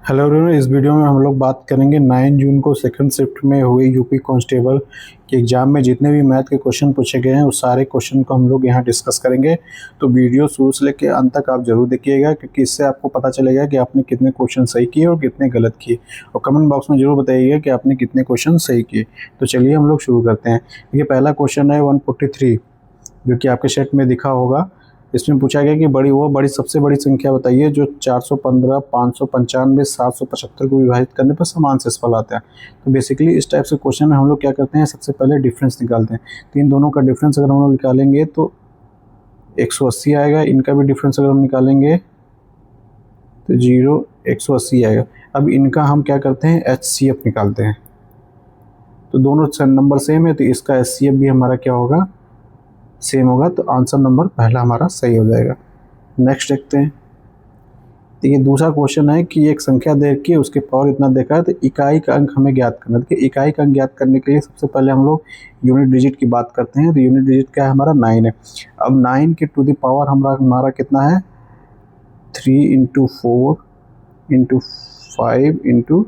Hello everyone, इस video में हम लोग बात करेंगे 9 जून को सेकंड शिफ्ट में हुए यूपी कांस्टेबल के एग्ज़ाम में जितने भी मैथ के क्वेश्चन पूछे गए हैं उस सारे क्वेश्चन को हम लोग यहाँ डिस्कस करेंगे। तो वीडियो शुरू से लेकर अंत तक आप ज़रूर देखिएगा, क्योंकि इससे आपको पता चलेगा कि आपने कितने क्वेश्चन सही किए और कितने गलत किए। और कमेंट बॉक्स में ज़रूर बताइएगा कि आपने कितने क्वेश्चन सही किए। तो चलिए हम लोग शुरू करते हैं। देखिए, पहला क्वेश्चन है 143, जो कि आपके सेट में दिखा होगा। इसमें पूछा गया कि बड़ी सबसे बड़ी संख्या बताइए जो 415, 595, 775 को विभाजित करने पर समान शेषफल आता है। तो बेसिकली इस टाइप से क्वेश्चन में हम लोग क्या करते हैं, सबसे पहले डिफरेंस निकालते हैं। तो इन दोनों का डिफरेंस अगर हम लोग निकालेंगे तो 180 आएगा। इनका भी डिफरेंस अगर हम निकालेंगे तो 180 आएगा। अब इनका हम क्या करते हैं, HCF निकालते हैं। तो दोनों नंबर सेम है, तो इसका HCF भी हमारा क्या होगा, सेम होगा। तो आंसर नंबर पहला हमारा सही हो जाएगा। नेक्स्ट देखते हैं। तो ये दूसरा क्वेश्चन है कि एक संख्या दे के उसके पावर इतना देखा है, तो इकाई का अंक हमें ज्ञात करना है। देखिए, इकाई का अंक ज्ञात करने के लिए सबसे पहले हम लोग यूनिट डिजिट की बात करते हैं। तो यूनिट डिजिट क्या है, हमारा 9 है। अब 9 के टू द पावर हमारा कितना है, 3 × 4 × 5 ×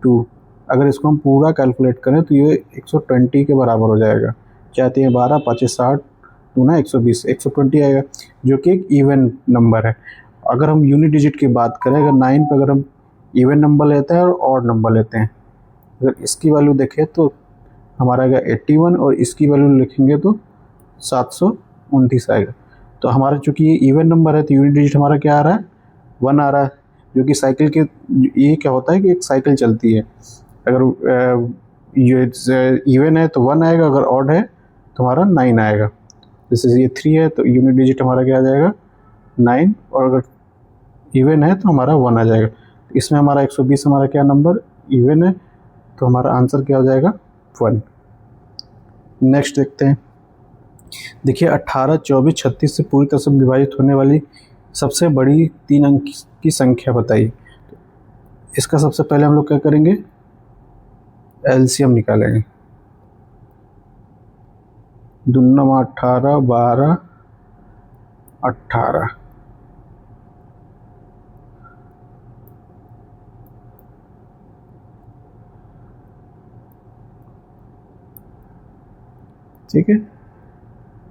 2। अगर इसको हम पूरा कैलकुलेट करें तो ये 120 के बराबर हो जाएगा। चाहते हैं 12, 5 60, 2 ना 120, 120 आएगा, जो कि एक इवन नंबर है। अगर हम यूनिट डिजिट की बात करें, अगर 9 पे अगर हम इवन नंबर लेते हैं और ऑड नंबर लेते हैं, अगर इसकी वैल्यू देखें तो हमारा आएगा 81 और इसकी वैल्यू लिखेंगे तो 729 आएगा। तो हमारा चूँकि ये इवन नंबर है तो यूनिट डिजिट हमारा क्या आ रहा है, 1 आ रहा है। जो कि साइकिल के, ये क्या होता है कि एक साइकिल चलती है। अगर ये इवन है तो 1 आएगा, अगर ऑड है तो हमारा 9 आएगा। जैसे ये 3 है तो यूनिट डिजिट हमारा क्या आ जाएगा, 9, और अगर इवन है तो हमारा 1 आ जाएगा। इसमें हमारा 120 हमारा क्या नंबर इवन है, तो हमारा आंसर क्या हो जाएगा, 1। नेक्स्ट देखते हैं। देखिए, 18, 24, 36 से पूरी तरह से विभाजित होने वाली सबसे बड़ी 3 अंक की संख्या बताइए। इसका सबसे पहले हम लोग क्या करेंगे, LCM निकालेंगे। 2 9 18, 12, 18। ठीक है,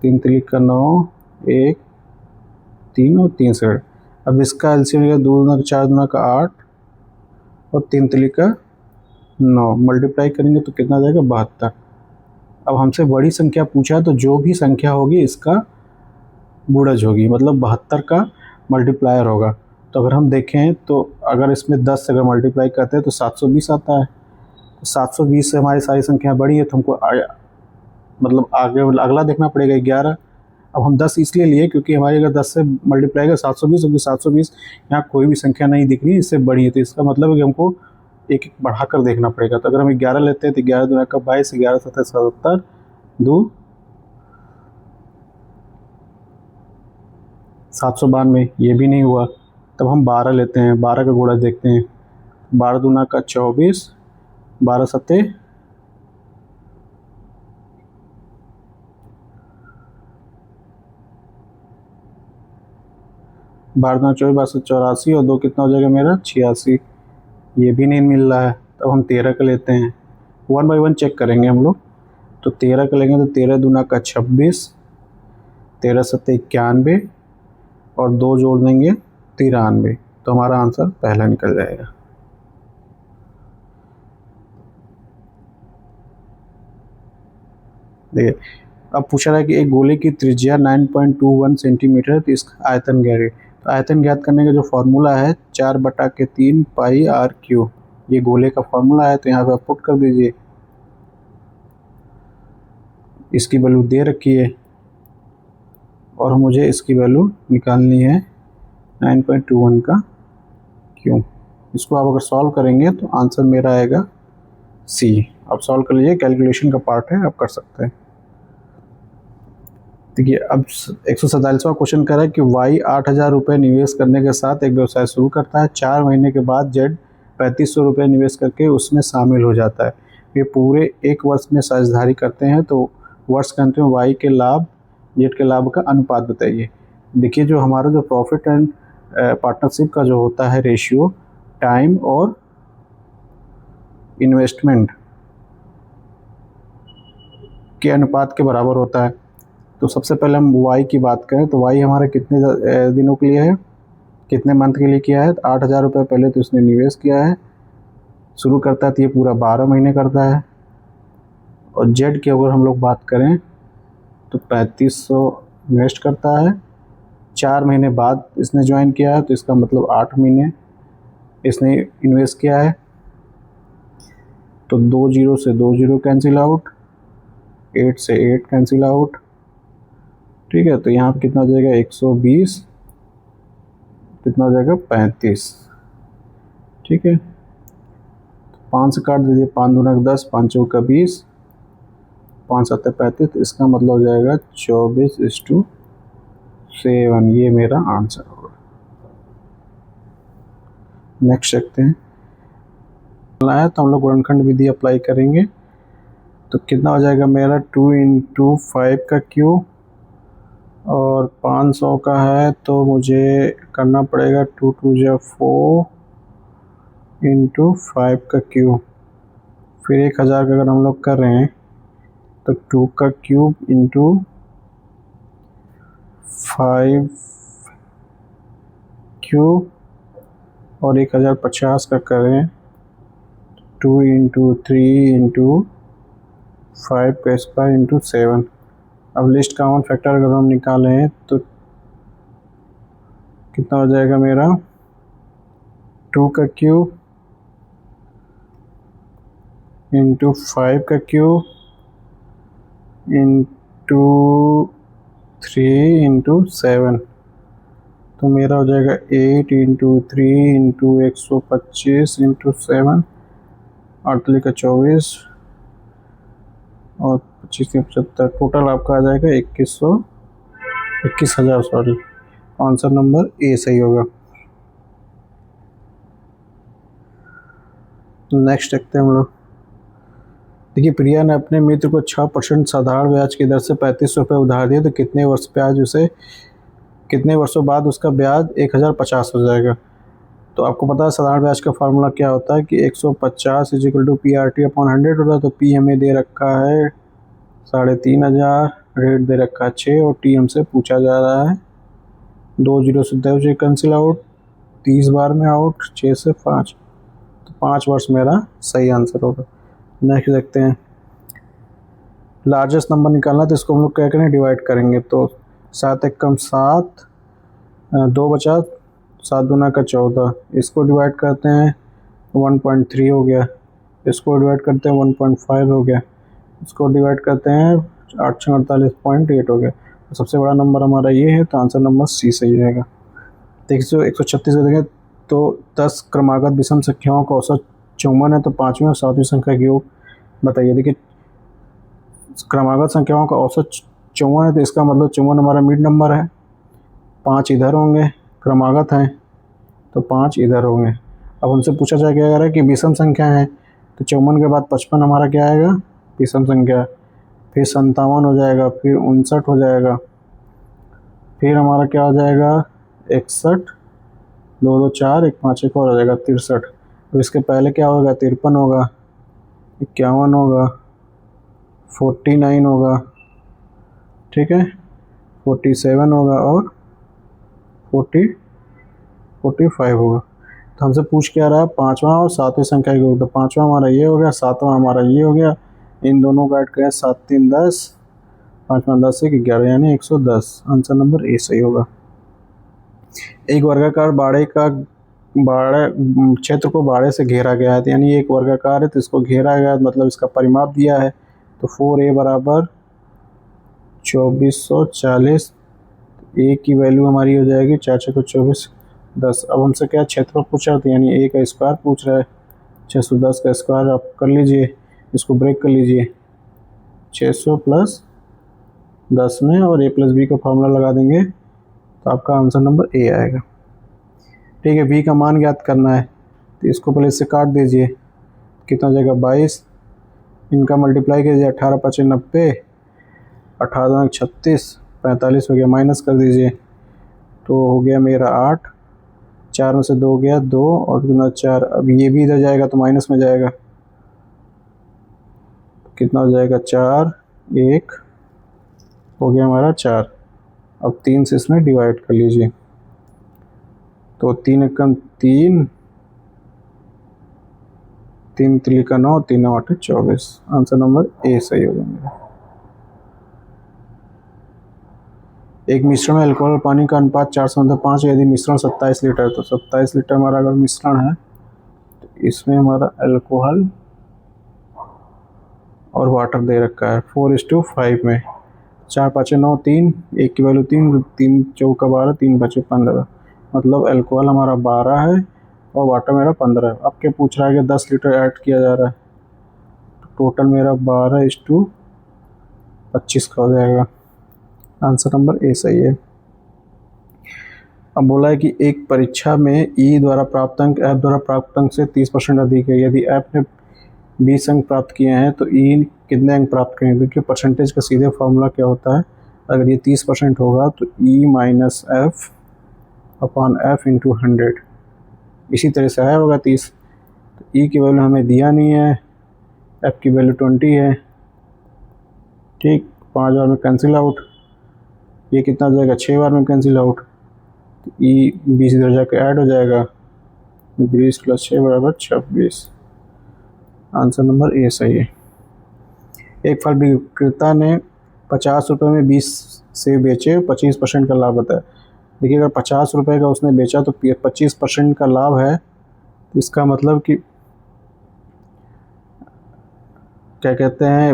3 3 का 9, 1 3 और 3 से। अब इसका एलसीएम निकालेंगे, 2 दूना 4 दूना का 8 और 3 3 का 9, मल्टीप्लाई करेंगे तो कितना आ जाएगा, 72। अब हमसे बड़ी संख्या पूछा है तो जो भी संख्या होगी इसका गुणज होगी, मतलब 72 का मल्टीप्लायर होगा। तो अगर हम देखें तो अगर इसमें 10 से अगर मल्टीप्लाई करते हैं तो 720 आता है। तो 720 से हमारी सारी संख्या बड़ी है, तो हमको मतलब आगे अगला देखना पड़ेगा 11। अब हम 10 इसलिए लिए क्योंकि हमारी अगर 10 से मल्टीप्लाई कर 720 होगी, 720 यहाँ कोई भी संख्या नहीं दिख रही, इससे बड़ी है। तो इसका मतलब है कि हमको एक एक बढ़ाकर देखना पड़ेगा। तो अगर हम 11 लेते हैं तो 11 दूना का 22, 11 7 77, 2 792, ये भी नहीं हुआ। तब हम 12 लेते हैं, 12 का गुणा देखते हैं। 12 दूना का 24, 12 7 12 दूना 24, 84 और 2 कितना हो जाएगा मेरा, 86। ये भी नहीं मिल रहा है। तब हम 13 का लेते हैं। 1 बाई 1 चेक करेंगे हम लोग। तो 13 का लेंगे तो 13 दूना का 26, 13 7 91 और 2 जोड़ देंगे 93। तो हमारा आंसर पहला निकल जाएगा। देखिए, अब पूछा रहा है कि एक गोले की त्रिज्या 9.21 सेंटीमीटर है, तो इसका आयतन ज्ञात है। तो आयतन ज्ञात करने का जो फॉर्मूला है 4/3 पाई r3। ये गोले का फॉर्मूला है, तो यहाँ पे पुट कर दीजिए। इसकी वैल्यू दे रखी है और मुझे इसकी वैल्यू निकालनी है 9.21 का क्यों। इसको आप अगर सॉल्व करेंगे तो आंसर मेरा आएगा C। आप सॉल्व कर लीजिए, कैलकुलेशन का पार्ट है, आप कर सकते हैं। देखिए, अब 147वां क्वेश्चन कर रहा है कि Y 8,000 रुपये निवेश करने के साथ एक व्यवसाय शुरू करता है। 4 महीने के बाद Z 3500 रुपये निवेश करके उसमें शामिल हो जाता है। ये पूरे 1 वर्ष में साझेदारी करते हैं, तो वर्ष के अंत में Y के लाभ Z के लाभ का अनुपात बताइए। देखिए, जो हमारा जो प्रॉफिट एंड पार्टनरशिप का जो होता है रेशियो, टाइम और इन्वेस्टमेंट के अनुपात के बराबर होता है। तो सबसे पहले हम वाई की बात करें तो वाई हमारे कितने दिनों के लिए है, कितने मंथ के लिए किया है, 8,000 रुपये पहले तो इसने निवेश किया है, शुरू करता है तो ये पूरा 12 महीने करता है। और जेड की अगर हम लोग बात करें तो 3500 इन्वेस्ट करता है, 4 महीने बाद इसने ज्वाइन किया है तो इसका मतलब 8 महीने इसने इन्वेस्ट किया है। तो 2 जीरो से 2 जीरो कैंसिल आउट, 8 से 8 कैंसिल आउट, ठीक है। तो यहाँ पर कितना हो जाएगा 120, कितना हो जाएगा 35, ठीक है। 5 से काट दीजिए, 5 दूना 10, 5 चौका 20, 5 7 35, तो इसका मतलब हो जाएगा 24:7। ये मेरा आंसर होगा। नेक्स्ट देखते हैं। आया तो हम लोग गुणनखंड विधि अप्लाई करेंगे तो कितना हो जाएगा मेरा 2 × 5 का क्यूब और 500 का है तो मुझे करना पड़ेगा 2 × 2 = 4 × 5 का क्यूब। फिर 1000 का अगर हम लोग कर रहे हैं तो 2 का क्यूब इंटू 5 क्यूब और 1050 का करें 2 × 3 × 5 का स्क्वायर इंटू 7। अब लिस्ट कॉमन फैक्टर अगर हम निकालें तो कितना हो जाएगा मेरा 2 का क्यूब इंटू 5 का क्यूब इंटू 3 × 7, तो मेरा हो जाएगा 8 × 3 × 125 × 7, 8 का 24 और 25 के 75, टोटल आपका आ जाएगा 21,000 सॉरी। आंसर नंबर ए सही होगा। नेक्स्ट देखते हैं हम लोग। देखिए, प्रिया ने अपने मित्र को 6% साधारण ब्याज की दर से 35 रुपये उधार दिए तो कितने वर्षों बाद उसका ब्याज 1050 हो जाएगा। तो आपको पता है साधारण ब्याज का फार्मूला क्या होता है कि 150 = PRT/100 होता है। तो पी हमें दे रखा है 3,500, रेट दे रखा है 6 और टी हमसे पूछा जा रहा है 2 जीरो से 2 जीरो कैंसिल आउट, 30 बार में आउट, 6 से 5, तो 5 वर्ष मेरा सही आंसर होगा। नेक्स्ट देखते हैं। लार्जेस्ट नंबर निकालना तो इसको हम लोग क्या करें, डिवाइड करेंगे। तो 7 एकम 7, 2 बचा, 7 दूना का 14, इसको डिवाइड करते हैं 1.3 हो गया, इसको डिवाइड करते हैं 1.5 हो गया, इसको डिवाइड करते हैं 848.8 हो गया। तो सबसे बड़ा नंबर हमारा ये है, तो आंसर नंबर सी सही रहेगा। देखिए 136 को देखें तो 10 क्रमागत विषम संख्याओं का औसत 54 है, तो 5वीं और 7वीं संख्या की योग बताइए। देखिए क्रमागत संख्याओं का औसत 54 है तो इसका मतलब 54 हमारा मिड नंबर है, 5 इधर होंगे, क्रमागत हैं तो 5 इधर होंगे। अब हमसे पूछा जाए क्या है कि विषम संख्या है, तो 54 के बाद 55 हमारा क्या आएगा, विषम संख्या, फिर 57 हो जाएगा, फिर 59 हो जाएगा, फिर हमारा क्या हो जाएगा 61, 2 2 4, 1 5 1 और हो जाएगा 63। तो इसके पहले क्या होगा 53 होगा, 51 होगा, 49 होगा, ठीक है, 47 होगा और 45 होगा। तो हमसे पूछ क्या रहा है 5वां और 7वीं संख्या की योग। तो 5वां हमारा ये हो गया, 7वां हमारा ये हो गया, इन दोनों का ऐड करें 7 3 10, 5 10 1 11 यानी 110। आंसर नंबर ए सही होगा। एक वर्गाकार क्षेत्र को बाड़े से घेरा गया है, यानी एक वर्गाकार है तो इसको घेरा गया है, मतलब इसका परिमाप दिया है। तो 4a बराबर 2440, ए की वैल्यू हमारी हो जाएगी 4 × 24 10। अब हमसे क्या क्षेत्र पूछ रहा था, यानी ए का स्क्वायर पूछ रहा है, 610 का स्क्वायर आप कर लीजिए, इसको ब्रेक कर लीजिए 600 + 10 में और a + b का फॉर्मूला लगा देंगे तो आपका आंसर नंबर ए आएगा। ठीक है, b का मान ज्ञात करना है तो इसको पहले इससे काट दीजिए, कितना हो जाएगा 22, इनका मल्टीप्लाई कीजिए 18 × 5 = 90, 18 × 36 45 हो गया, माइनस कर दीजिए तो हो गया मेरा 8, 4 में से 2 गया 2 और कितना 4। अब ये भी इधर जाएगा तो माइनस में जाएगा, कितना हो जाएगा 4 1 हो गया हमारा 4। अब 3 से इसमें डिवाइड कर लीजिए, तो 3 एकम 3, 3 3 का 9, 3 9 8 24। आंसर नंबर ए सही होगा मेरा। एक मिश्रण में अल्कोहल और पानी का अनुपात 4:5 यदि मिश्रण 27 लीटर है, तो 27 लीटर हमारा अगर मिश्रण है तो इसमें हमारा अल्कोहल और वाटर दे रखा है 4:5 में। 4 5 9 3, 1 की वैल्यू 3, 3 चौका 12, 3 5 15, मतलब अल्कोहल हमारा 12 है और वाटर मेरा 15 है। अब क्या पूछ रहा है कि 10 लीटर ऐड किया जा रहा है, तो टोटल मेरा 12:25 का हो जाएगा। आंसर नंबर ए सही है। अब बोला है कि एक परीक्षा में ई द्वारा प्राप्त अंक एफ द्वारा प्राप्त अंक से 30% अधिक है। यदि एफ ने 20 अंक प्राप्त किए हैं तो ई कितने अंक प्राप्त करेंगे। देखिए परसेंटेज का सीधे फॉर्मूला क्या होता है, अगर ये 30% होगा तो E minus F upon F into 100। इसी तरह से आया होगा 30, तो ई की वैल्यू हमें दिया नहीं है, एफ की वैल्यू 20 है। ठीक, 5 बार में कैंसिल आउट, ये कितना हो जाएगा 6 बार में कैंसिल आउट, तो ई 20 इधर जाकर ऐड हो जाएगा, 20 प्लस 6 बराबर 26। आंसर नंबर ए सही है। एक फल विक्रेता ने 50 रुपये में 20 सेब बेचे, 25% का लाभ होता है। देखिए अगर 50 रुपये का उसने बेचा तो 25% का लाभ है, तो इसका मतलब कि क्या कहते हैं,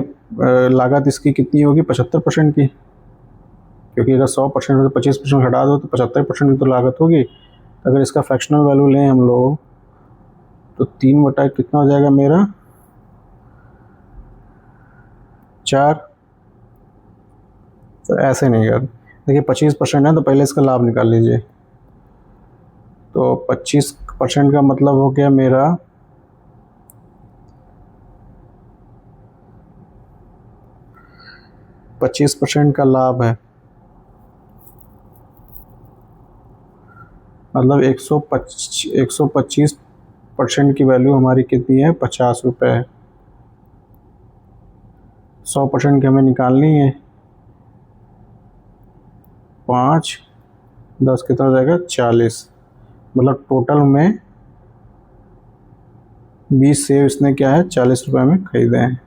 लागत इसकी कितनी होगी 75% की, क्योंकि अगर 100% में तो 25% हटा दो तो 75% की तो लागत होगी। अगर इसका फ्रैक्शनल वैल्यू लें हम लोग तो 3 बटा कितना हो जाएगा मेरा 4। तो ऐसे नहीं कर, देखिए 25% है तो पहले इसका लाभ निकाल लीजिए, तो 25% का मतलब हो गया मेरा 25% का लाभ है, मतलब 125% की वैल्यू हमारी कितनी है 50 रुपये है। 100% की हमें निकालनी है, 5 10 कितना हो जाएगा 40, मतलब टोटल में 20 सेब इसने क्या है 40 रुपये में खरीदे हैं।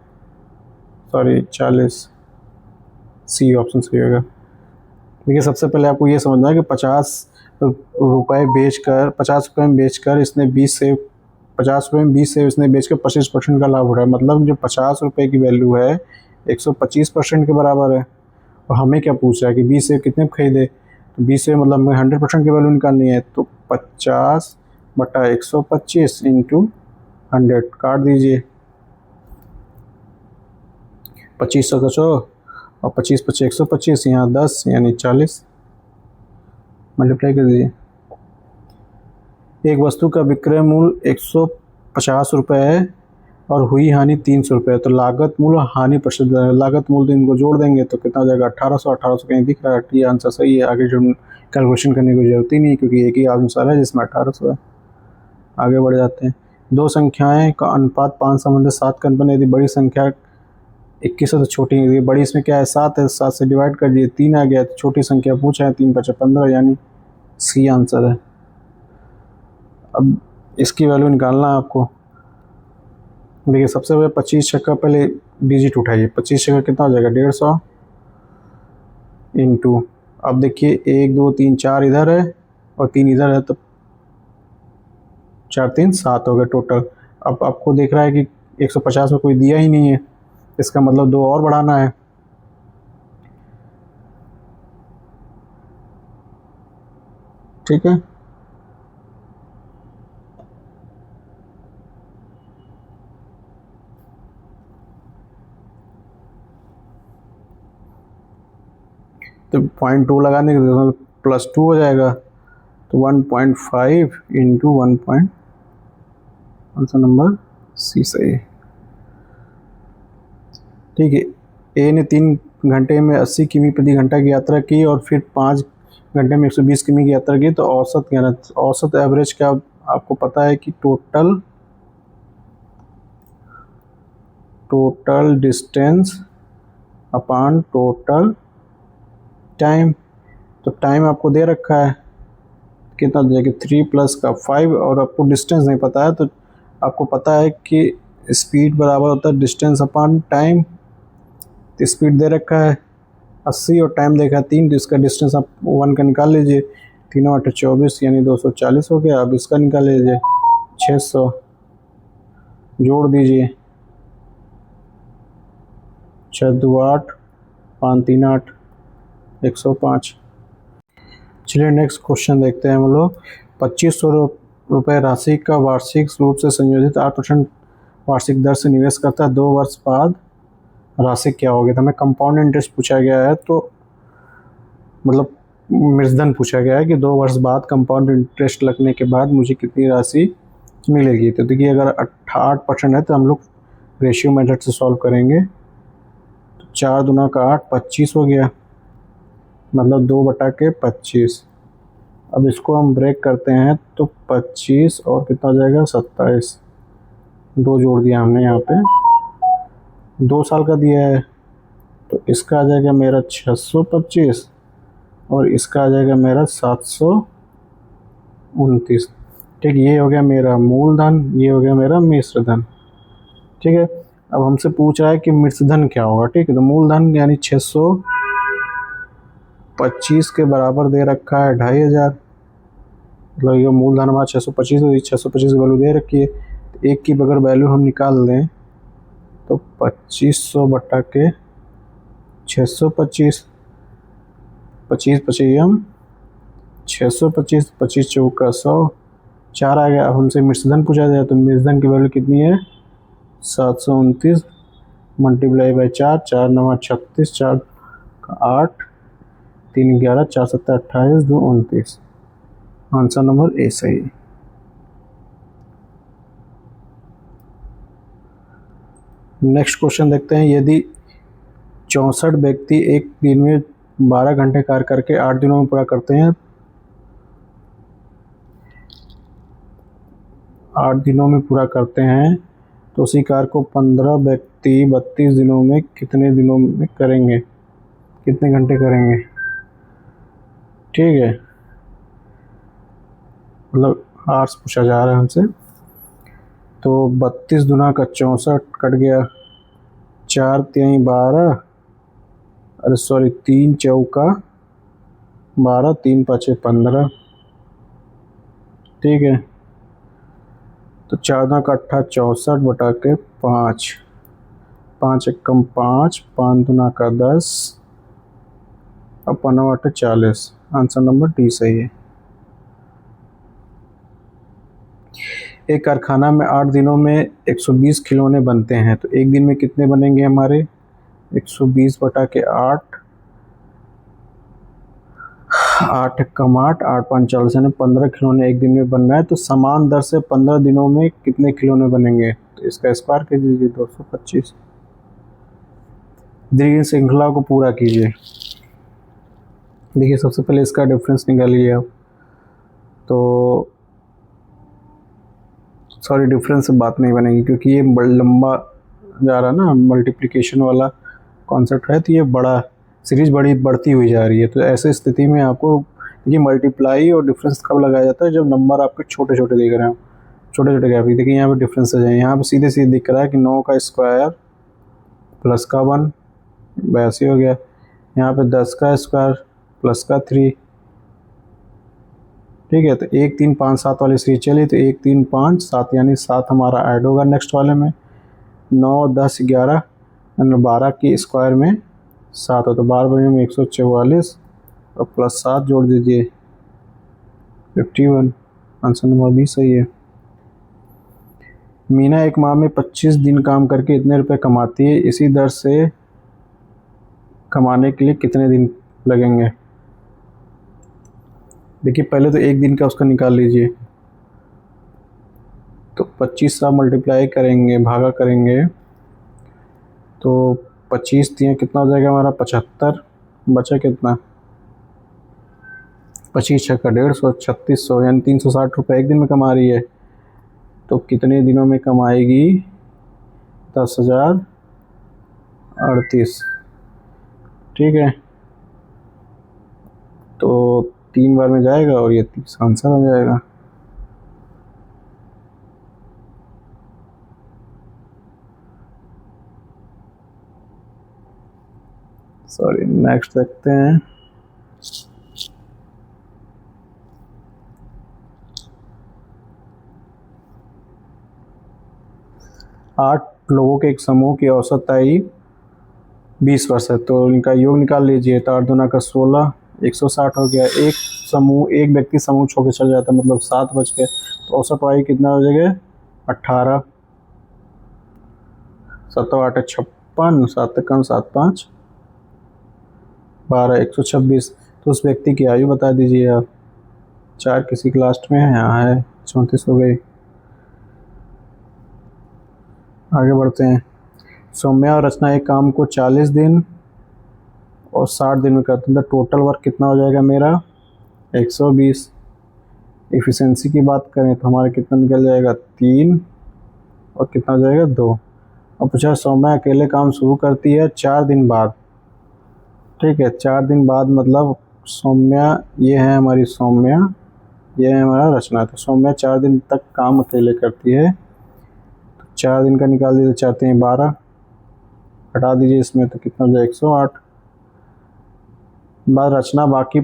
सॉरी 40, सी ऑप्शन सही होगा। देखिए सबसे पहले आपको ये समझना है कि 50 रुपये बेचकर 50 रुपये में बेचकर इसने 20 सेब 50 रुपये में 20 सेब इसने बेचकर 25% का लाभ उठाया, मतलब जो 50 रुपये की वैल्यू है 125% के बराबर है। और हमें क्या पूछ रहा है कि 20 सेब कितने खरीदे, तो 20 सेब मतलब हमें 100% की वैल्यू निकालनी है, तो 50 बटा 125 इंटू 100 काट दीजिए, 2500 का 100 और 25 25 125, यहाँ 10 यानी 40 मल्टीप्लाई कर दीजिए। एक वस्तु का विक्रय मूल्य 150 रुपये है और हुई हानि 300 रुपये, तो लागत मूल्य हानि प्रतिशत लागत मूल्य इनको जोड़ देंगे तो कितना हो जाएगा 1800। 1800 कहीं दिख रहा है, ये आंसर सही है। आगे जो कैलकुलेशन करने की जरूरत ही नहीं, क्योंकि एक ही आंसर है जिसमें 1800 है। आगे बढ़ जाते हैं। दो संख्याएं का अनुपात 5 संबंधित 7 का अनुपात, यदि बड़ी संख्या 21 है तो छोटी है, बड़ी इसमें क्या है 7 है, 7 से डिवाइड कर दिए 3 आ गया, तो छोटी संख्या पूछा है 3 5 15, यानी सी आंसर है। अब इसकी वैल्यू निकालना है आपको। देखिए सबसे पहले 25 छक्का पहले डिजिट उठाइए, 25 छक्का कितना हो जाएगा 150 इंटू, अब देखिए 1 2 3 4 इधर है और 3 इधर है, तो 4 3 7 हो गए टोटल। अब आपको देख रहा है कि 150 में कोई दिया ही नहीं है, इसका मतलब 2 और बढ़ाना है। ठीक है, तो 0.2 लगाने के +2 हो जाएगा, तो 1.5 इंटू 1. आंसर नंबर सी सही है। ठीक है, ए ने 3 घंटे में 80 किमी प्रति घंटा की यात्रा की और फिर 5 घंटे में 120 किमी की यात्रा की तो औसत क्या, औसत एवरेज क्या आपको पता है कि total distance upon total time. तो टाइम आपको दे रखा है कितना देगा, 3 प्लस का 5, और आपको डिस्टेंस नहीं पता है, तो आपको पता है कि स्पीड बराबर होता है डिस्टेंस अपॉन टाइम। तो स्पीड दे रखा है 80 और टाइम देखा है 3, तो इसका डिस्टेंस आप 1 का निकाल लीजिए। 3 8 24 यानी 240 हो गया। अब इसका निकाल लीजिए 600, जोड़ दीजिए 6 2 8 5 3 8 105। चलिए नेक्स्ट क्वेश्चन देखते हैं हम लोग। 2500 रुपये राशि का वार्षिक रूप से संयोजित 8% वार्षिक दर से निवेश करता है, 2 वर्ष बाद राशि क्या होगी। तो हमें कंपाउंड इंटरेस्ट पूछा गया है, तो मतलब मृतधन पूछा गया है कि 2 वर्ष बाद कंपाउंड इंटरेस्ट लगने के बाद मुझे कितनी राशि मिलेगी। तो देखिए अगर 8% है तो हम लोग रेशियो मेथड से सॉल्व करेंगे। तो 4 दूना का 8 25 हो गया, मतलब 2/25। अब इसको हम ब्रेक करते हैं तो 25 और कितना हो जाएगा 27, 2 जोड़ दिया हमने यहाँ पे, 2 साल का दिया है। तो इसका आ जाएगा मेरा 625 और इसका आ जाएगा मेरा 729। ठीक, ये हो गया मेरा मूलधन, ये हो गया मेरा मिश्र धन। ठीक है, अब हमसे पूछ रहा है कि मिश्र धन क्या होगा। ठीक है, तो मूलधन यानी 625 के बराबर दे रखा है 2500, मतलब ये मूलधन हमारा 625 है, 625 की वैल्यू दे रखी है। तो एक की अगर वैल्यू हम निकाल लें तो 2500 बटा के 625, 25 25 625, 25 चौका 100, 4 आ गया। अब हमसे मिश्रधन पूछा जाए तो मिश्रधन की वैल्यू कितनी है 729 multiply by 4, 4 9 36, 4 8 3 11, 4 7 28, 2 29। Answer number A सही। नेक्स्ट क्वेश्चन देखते हैं। यदि 64 व्यक्ति एक दिन में 12 घंटे कार्य करके 8 दिनों में पूरा करते हैं, 8 दिनों में पूरा करते हैं, तो उसी कार्य को 15 व्यक्ति 32 दिनों में कितने दिनों में करेंगे, कितने घंटे करेंगे। ठीक है, मतलब आवर्स पूछा जा रहा है हमसे। तो 32 दुना का 64 कट गया, 4 3 12, अरे सॉरी 3 चौका 12, 3 5 15। ठीक है, तो 4 दुना का 8 64 बटा के 5, 5 1 5, 5 दुना का 10 और 15 8 40। आंसर नंबर डी सही है। एक कारखाना में 8 दिनों में 120 खिलौने बनते हैं, तो एक दिन में कितने बनेंगे हमारे 120 बटा के 8, 8 कम 8, 8 5 40 यानी 15 खिलौने एक दिन में बन रहा है। तो समान दर से 15 दिनों में कितने खिलौने बनेंगे, तो इसका स्क्वायर कर दीजिए 225। दीर्घ श्रृंखला को पूरा कीजिए। देखिए सबसे पहले इसका डिफरेंस निकालिए आप, तो सॉरी डिफरेंस से बात नहीं बनेगी क्योंकि ये लंबा जा रहा है ना, मल्टीप्लिकेशन वाला कॉन्सेप्ट है, तो ये बड़ा सीरीज बढ़ती हुई जा रही है। तो ऐसे स्थिति में आपको ये मल्टीप्लाई और डिफरेंस कब लगाया जाता है, जब नंबर आपके छोटे छोटे दिख रहे हो, छोटे छोटे गैप। देखिए यहाँ पे डिफरेंस आ जाए, यहाँ पे सीधे सीधे दिख रहा है कि 9 का स्क्वायर प्लस का 1 82 हो गया, यहाँ पे 10 का स्क्वायर प्लस का 3। ठीक है, तो 1 3 5 7 वाली सीरीज चली, तो 1 3 5 7 यानी 7 हमारा ऐड होगा नेक्स्ट वाले में। 9 10 11 12 की स्क्वायर में 7 हो, तो 12 बजे में 144 और प्लस 7 जोड़ दीजिए 51। आंसर नंबर बी सही है। मीना एक माह में 25 दिन काम करके इतने रुपए कमाती है, इसी दर से कमाने के लिए कितने दिन लगेंगे। देखिए पहले तो एक दिन का उसका निकाल लीजिए, तो 25 से मल्टीप्लाई करेंगे भागा करेंगे तो 25 दिए कितना हो जाएगा हमारा 75, बचा कितना 25 छक्का 150, 3600 यानी 360 रुपये एक दिन में कमा रही है। तो कितने दिनों में कमाएगी? 10,038। ठीक है, तो 3 बार में जाएगा और ये 30 आंसर हो जाएगा। सॉरी, नेक्स्ट देखते हैं। आठ लोगों के एक समूह की औसत आयु 20 वर्ष है, तो इनका योग निकाल लीजिए। तो 8 दूना का 16, 160 हो गया। एक व्यक्ति समूह छोड़ के चल जाता है, मतलब 7 बच गए, तो औसत आयु कितना हो जाएगा? 18। 7 8 56, 7 कम 7 5 12, 126। तो उस व्यक्ति की आयु बता दीजिए आप। 4 किसी के लास्ट में है, यहाँ है, 34 हो गई। आगे बढ़ते हैं। सौम्या और रचना एक काम को 40 दिन और 60 दिन में करते हैं, तो टोटल वर्क कितना हो जाएगा मेरा? 120। एफिशिएंसी की बात करें तो हमारा कितना निकल जाएगा? 3 और कितना हो जाएगा? 2। अब पूछा सौम्या अकेले काम शुरू करती है 4 दिन बाद। ठीक है, 4 दिन बाद मतलब सौम्या, ये है हमारी सौम्या, ये है हमारा रचना। तो सौम्या 4 दिन तक काम अकेले करती है, तो 4 दिन का निकाल दीजिए। 4 3 12, हटा दीजिए इसमें, तो कितना हो जाए? 108। बाद रचना बाकी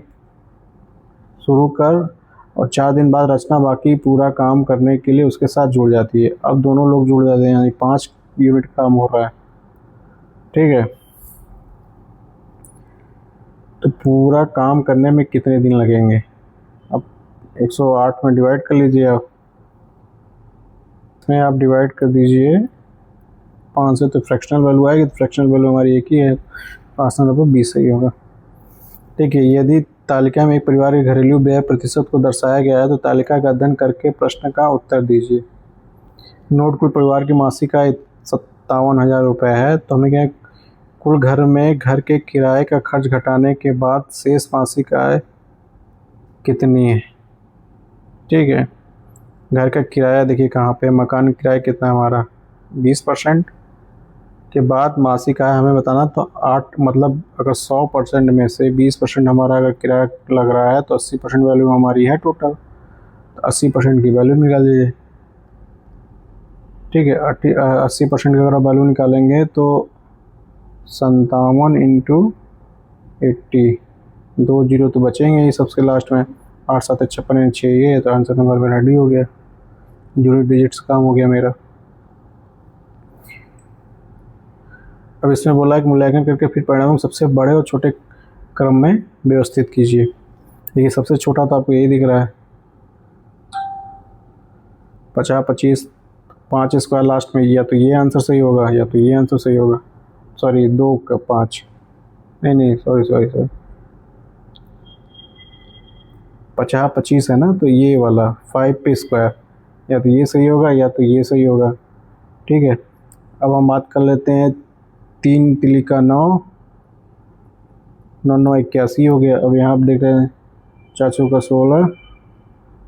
शुरू कर और 4 दिन बाद रचना बाकी पूरा काम करने के लिए उसके साथ जुड़ जाती है। अब दोनों लोग जुड़ जाते हैं, यानी 5 यूनिट काम हो रहा है। ठीक है, तो पूरा काम करने में कितने दिन लगेंगे? अब 108 में डिवाइड कर लीजिए। आप इसमें आप डिवाइड कर दीजिए 5 से, तो फ्रैक्शनल वैल्यू आएगी। तो फ्रैक्शनल वैल्यू हमारी एक ही है, 5 नंबर 20 सही होगा। ठीक है, यदि तालिका में एक परिवार के घरेलू व्यय प्रतिशत को दर्शाया गया है, तो तालिका का अध्ययन करके प्रश्न का उत्तर दीजिए। नोट, कुल परिवार की मासिक आय 57,000 रुपये है, तो हमें क्या, कुल घर में घर के किराए का खर्च घटाने के बाद शेष मासिक आय कितनी है? ठीक है, घर का किराया देखिए कहाँ पे, मकान का किराया कितना है हमारा? 20% के बाद मासिक आय हमें बताना। तो 8 मतलब अगर 100% में से 20% हमारा अगर किराया लग रहा है, तो 80% वैल्यू हमारी है टोटल। तो 80% की वैल्यू निकाल लीजिए। ठीक है, 80% का अगर वैल्यू निकालेंगे तो 57 इंटू 80, 2 जीरो तो बचेंगे ही सबसे लास्ट में। 8 7 56 6, ये तो आंसर नंबर मेरा डी हो गया। जीरो डिजिट्स काम हो गया मेरा। अब इसमें बोला है कि मूल्यांकन करके फिर परिणामों को सबसे बड़े और छोटे क्रम में व्यवस्थित कीजिए। देखिए सबसे छोटा तो आपको यही दिख रहा है, 50 25, 5 स्क्वायर लास्ट में, या तो ये आंसर सही होगा या तो ये आंसर सही होगा। सॉरी 2 का 5, नहीं सॉरी 50 25 है ना, तो ये वाला 5 पे स्क्वायर, या तो ये सही होगा या तो ये सही होगा। ठीक है, अब हम बात कर लेते हैं 3 तिली का 9, 9 9 81 हो गया। अब यहाँ आप देख रहे हैं 4 चौका 16,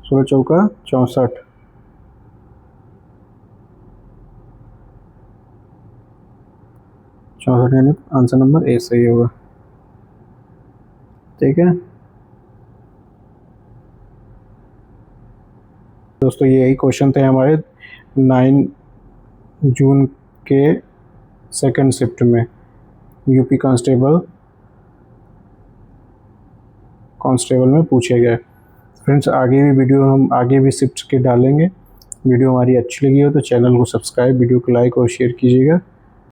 16 चौका 64, 64 यानी आंसर नंबर ए सही होगा। ठीक है दोस्तों, यही क्वेश्चन थे हमारे 9 जून के सेकंड शिफ्ट में यूपी कांस्टेबल में पूछे गए। फ्रेंड्स, आगे भी वीडियो हम आगे भी शिफ्ट के डालेंगे। वीडियो हमारी अच्छी लगी हो तो चैनल को सब्सक्राइब, वीडियो को लाइक और शेयर कीजिएगा।